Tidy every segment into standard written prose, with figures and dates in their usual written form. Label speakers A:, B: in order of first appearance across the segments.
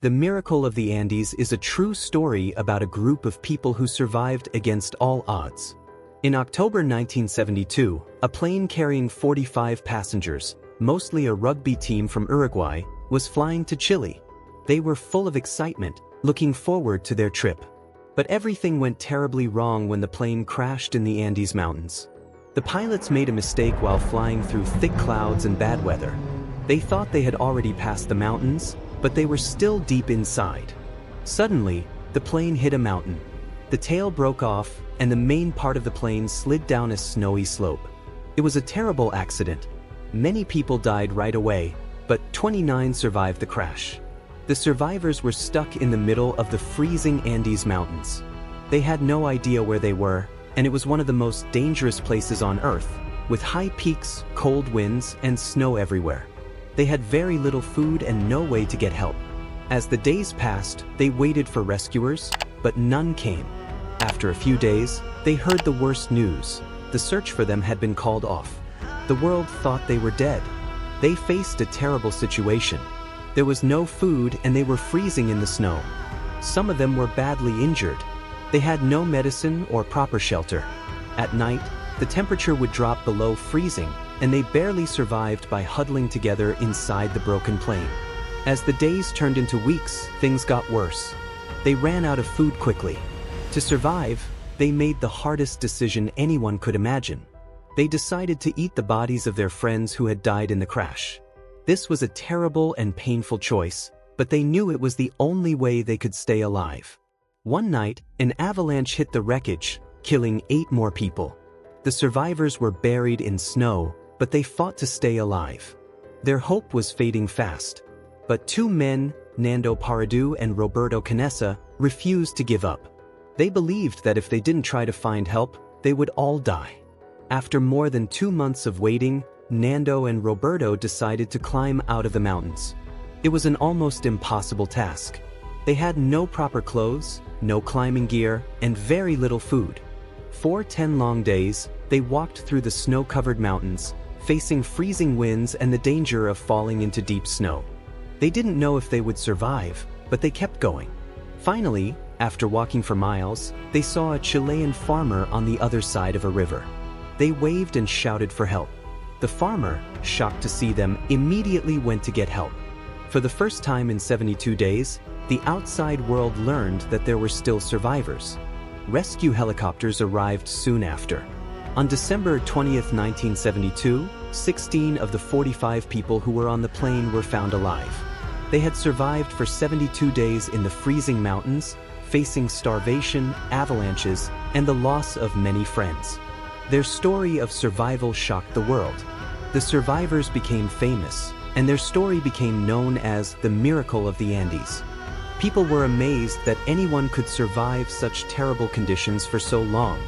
A: The Miracle of the Andes is a true story about a group of people who survived against all odds. In October 1972, a plane carrying 45 passengers, mostly a rugby team from Uruguay, was flying to Chile. They were full of excitement, looking forward to their trip. But everything went terribly wrong when the plane crashed in the Andes Mountains. The pilots made a mistake while flying through thick clouds and bad weather. They thought they had already passed the mountains, but they were still deep inside. Suddenly, the plane hit a mountain. The tail broke off, and the main part of the plane slid down a snowy slope. It was a terrible accident. Many people died right away, but 29 survived the crash. The survivors were stuck in the middle of the freezing Andes Mountains. They had no idea where they were, and it was one of the most dangerous places on Earth, with high peaks, cold winds, and snow everywhere. They had very little food and no way to get help. As the days passed, they waited for rescuers, but none came. After a few days, they heard the worst news. The search for them had been called off. The world thought they were dead. They faced a terrible situation. There was no food and they were freezing in the snow. Some of them were badly injured. They had no medicine or proper shelter. At night, the temperature would drop below freezing, and they barely survived by huddling together inside the broken plane. As the days turned into weeks, things got worse. They ran out of food quickly. To survive, they made the hardest decision anyone could imagine. They decided to eat the bodies of their friends who had died in the crash. This was a terrible and painful choice, but they knew it was the only way they could stay alive. One night, an avalanche hit the wreckage, killing 8 more people. The survivors were buried in snow, but they fought to stay alive. Their hope was fading fast. But 2 men, Nando Paradu and Roberto Canessa, refused to give up. They believed that if they didn't try to find help, they would all die. After more than 2 months of waiting, Nando and Roberto decided to climb out of the mountains. It was an almost impossible task. They had no proper clothes, no climbing gear, and very little food. For 10 long days, they walked through the snow-covered mountains, facing freezing winds and the danger of falling into deep snow. They didn't know if they would survive, but they kept going. Finally, after walking for miles, they saw a Chilean farmer on the other side of a river. They waved and shouted for help. The farmer, shocked to see them, immediately went to get help. For the first time in 72 days, the outside world learned that there were still survivors. Rescue helicopters arrived soon after. On December 20, 1972, 16 of the 45 people who were on the plane were found alive. They had survived for 72 days in the freezing mountains, facing starvation, avalanches, and the loss of many friends. Their story of survival shocked the world. The survivors became famous, and their story became known as the Miracle of the Andes. People were amazed that anyone could survive such terrible conditions for so long.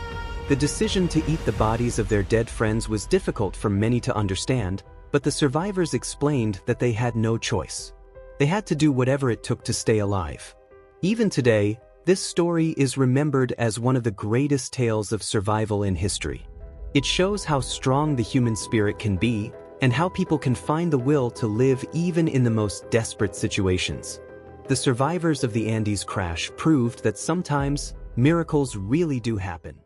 A: The decision to eat the bodies of their dead friends was difficult for many to understand, but the survivors explained that they had no choice. They had to do whatever it took to stay alive. Even today, this story is remembered as one of the greatest tales of survival in history. It shows how strong the human spirit can be, and how people can find the will to live even in the most desperate situations. The survivors of the Andes crash proved that sometimes miracles really do happen.